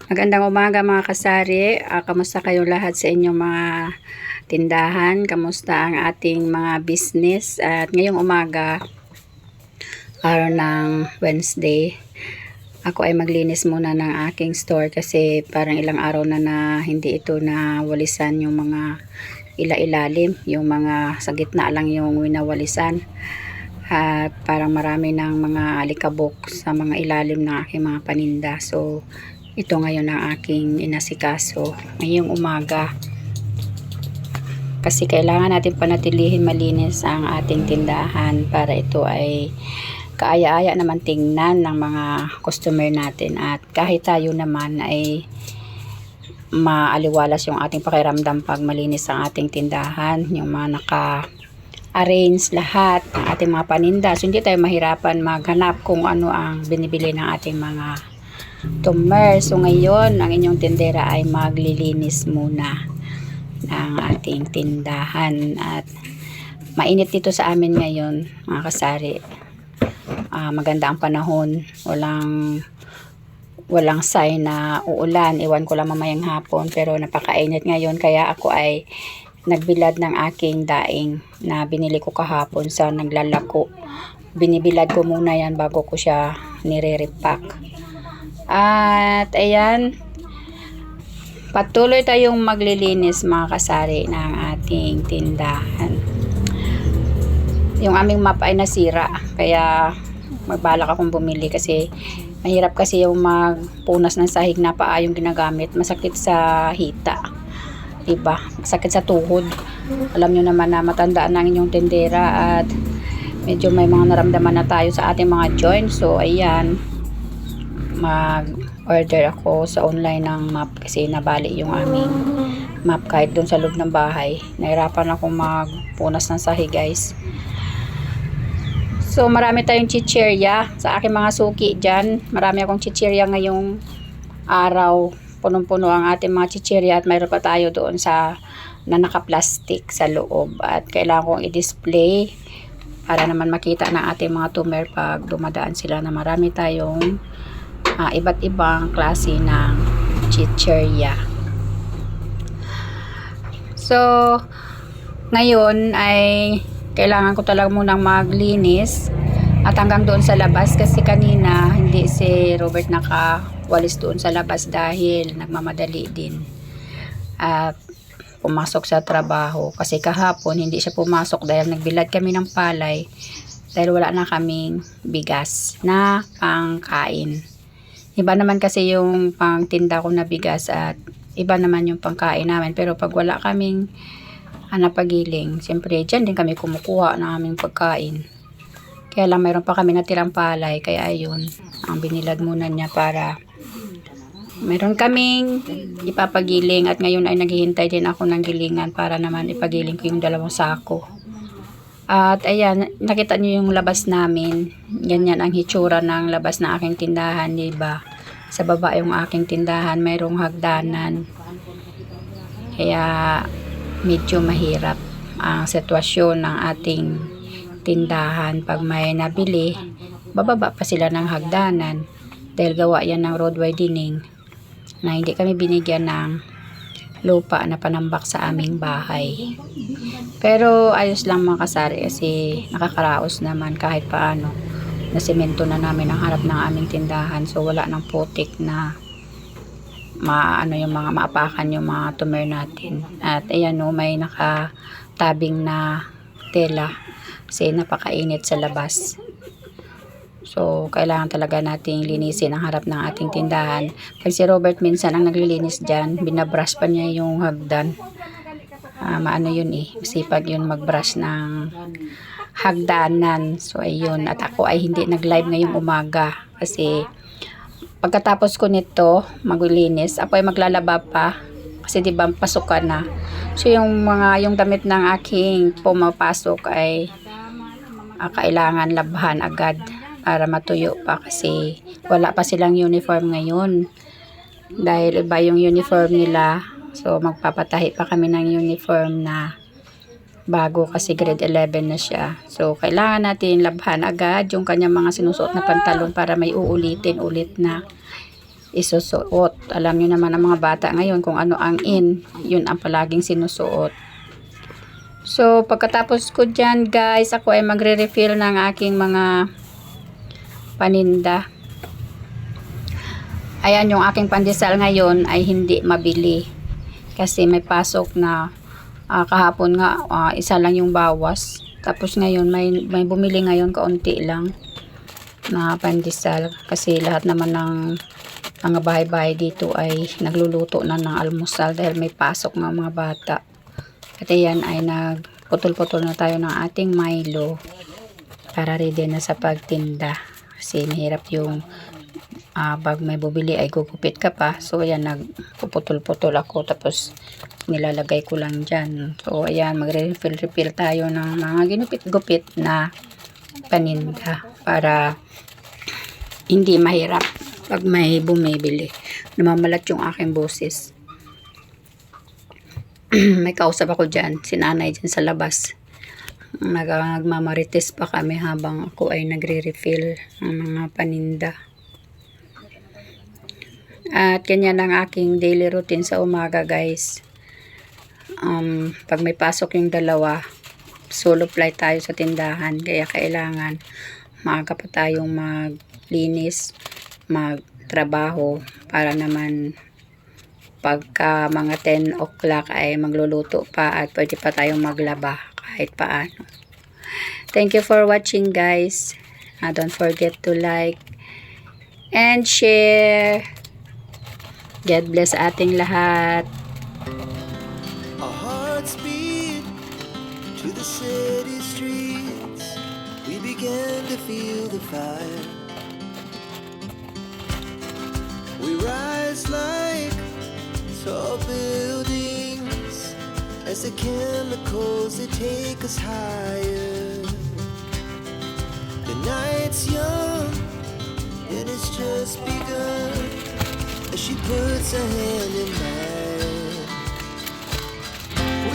Magandang umaga mga kasari. Kamusta kayong lahat sa inyong mga tindahan? Kamusta ang ating mga business? At ngayong umaga, araw ng Wednesday, ako ay maglinis muna ng aking store kasi parang ilang araw na hindi ito nawalisan yung mga ilalim, yung mga sa gitna lang yung winawalisan. At parang marami ng mga alikabok sa mga ilalim ng aking mga paninda. So, ito ngayon ang aking inasikaso ngayong umaga. Kasi kailangan natin panatilihin malinis ang ating tindahan para ito ay kaaya-aya naman tingnan ng mga customer natin. At kahit tayo naman ay maaliwalas yung ating pakiramdam pag malinis ang ating tindahan. Yung mga naka-arrange lahat ng ating mga paninda. So, hindi tayo mahirapan maghanap kung ano ang binibili ng ating mga customer. So ngayon, ang inyong tindera ay maglilinis muna ng ating tindahan. At mainit dito sa amin ngayon, mga kasari. Maganda ang panahon. Walang sign na uulan. Iwan ko lang mamayang hapon. Pero napakainit ngayon. Kaya ako ay nagbilad ng aking daing na binili ko kahapon sa naglalako. Binibilad ko muna yan bago ko siya nire-repack. At ayan, patuloy tayong maglilinis mga kasari ng ating tindahan. Yung aming map ay nasira, kaya magbalak akong bumili kasi mahirap kasi yung magpunas ng sahig na paa yung ginagamit. Masakit sa hita, diba? Masakit sa tuhod. Alam nyo naman na matandaan ng inyong tindera at medyo may mga naramdaman na tayo sa ating mga joints. So ayan, mag-order ako sa online ng map kasi nabali yung aming map kahit doon sa loob ng bahay. Nahirapan ako magpunas ng sahig, guys. So marami tayong chichirya sa aking mga suki dyan. Marami akong chichirya ngayong araw. Punong-puno ang ating mga chichirya at mayroon pa tayo doon sa na naka-plastic sa loob at kailangan kong i-display para naman makita ng ating mga tumer pag dumadaan sila na marami tayong iba't ibang klase ng chichirya. So, ngayon ay kailangan ko talaga munang maglinis at hanggang doon sa labas kasi kanina hindi si Robert nakawalis doon sa labas dahil nagmamadali din at pumasok sa trabaho kasi kahapon hindi siya pumasok dahil nagbilad kami ng palay dahil wala na kaming bigas na pangkain. Iba naman kasi yung pangtinda ko na bigas at iba naman yung pangkain namin. Pero pag wala kaming napagiling, siyempre dyan din kami kumukuha ng aming pagkain. Kaya lang mayroon pa kami natirang palay. Kaya ayun, ang binilad muna niya para mayroon kaming ipapagiling. At ngayon ay naghihintay din ako ng gilingan para naman ipagiling ko yung 2 sako. At ayan, nakita niyo yung labas namin. Ganyan ang hitsura ng labas na aking tindahan, diba? Sa baba yung aking tindahan, mayroong hagdanan. Kaya medyo mahirap ang sitwasyon ng ating tindahan. Pag may nabili, bababa pa sila ng hagdanan. Dahil gawa yan ng road widening na hindi kami binigyan ng lupa na panambak sa aming bahay. Pero ayos lang mga kasari kasi nakakaraos naman kahit paano. Nasemento na namin ang harap ng aming tindahan. So wala nang putik na yung mga maapakan yung mga tumer natin. At ayan o, may nakatabing na tela kasi napakainit sa labas. So kailangan talaga nating linisin ang harap ng ating tindahan. Pag si Robert minsan ang naglilinis dyan, binabrush pa niya yung hagdan. Maano yun sipag yun magbrush ng hagdanan. So ayun, at ako ay hindi nag-live ngayong umaga kasi pagkatapos ko nito maglinis, ako ay maglalaba pa kasi diba pasukan na. So yung damit ng aking pumapasok ay kailangan labhan agad para matuyo pa kasi wala pa silang uniform ngayon dahil iba yung uniform nila. So magpapatahi pa kami ng uniform na bago kasi grade 11 na siya. So kailangan natin labhan agad yung kanyang mga sinusuot na pantalon para may uulitin ulit na isusuot. Alam nyo naman ang mga bata ngayon kung ano ang in, yun ang palaging sinusuot. So, pagkatapos ko dyan guys, ako ay magre-refill ng aking mga paninda. Ayan, yung aking pandesal ngayon ay hindi mabili. Kasi may pasok na kahapon nga, isa lang yung bawas. Tapos ngayon, may bumili ngayon kaunti lang na pandesal. Kasi lahat naman ng mga bahay-bahay dito ay nagluluto na ng almusal dahil may pasok ng mga bata. At yan ay nagputol-putol na tayo ng ating Milo para ready na sa pagtinda. Kasi mahirap yung pag may bubili ay gugupit ka pa. So ayan, nagpuputol-putol ako tapos nilalagay ko lang dyan. So ayan, magre-refill tayo ng mga ginupit-gupit na paninda para hindi mahirap pag may bumibili. Namamalat yung aking boses. May kausap ako dyan, si nanay dyan sa labas. Nagmamarites pa kami habang ako ay nagre-refill ng mga paninda. At ganyan ang aking daily routine sa umaga guys. Pag may pasok yung dalawa, solo flight tayo sa tindahan. Kaya kailangan maaga pa tayong maglinis, magtrabaho para naman pagka mga 10 o'clock ay magluluto pa at pwede pa tayong maglaba kahit paano. Thank you for watching guys. Don't forget to like and share. God bless ating lahat. Our hearts beat to the city streets. We began to feel the fire. We rise like tall buildings as the chemicals they take us higher. The night's young and it's just begun as she puts her hand in mine.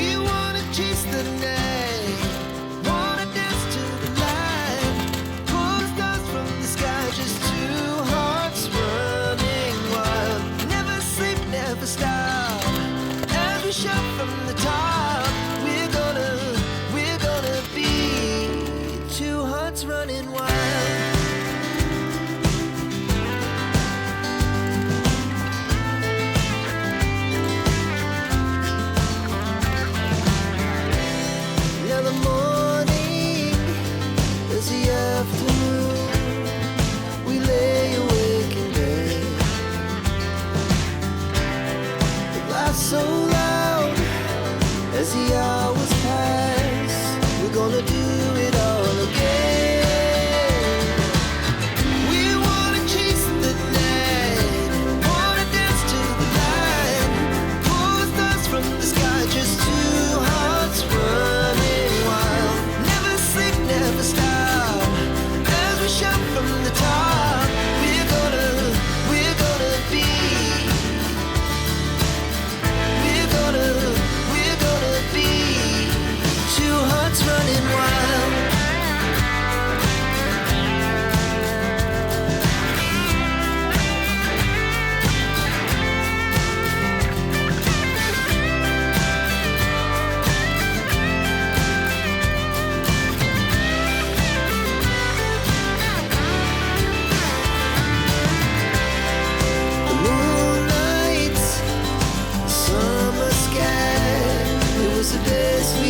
We wanna chase the night, wanna dance to the light, pull the stars from the sky, just two hearts running wild. Never sleep, never stop, as we shout from the top. We're gonna be two hearts running wild. Now the morning is the afternoon. We lay awake in bed. The laughs so loud as the hours pass. We're gonna do it all again. We wanna chase the night, wanna dance to the light, pull the stars from the sky, just two hearts running wild. Never sleep, never stop, as we shout from the top. We're gonna be, we're gonna be two hearts running wild. The moonlight, summer sky, it was the best we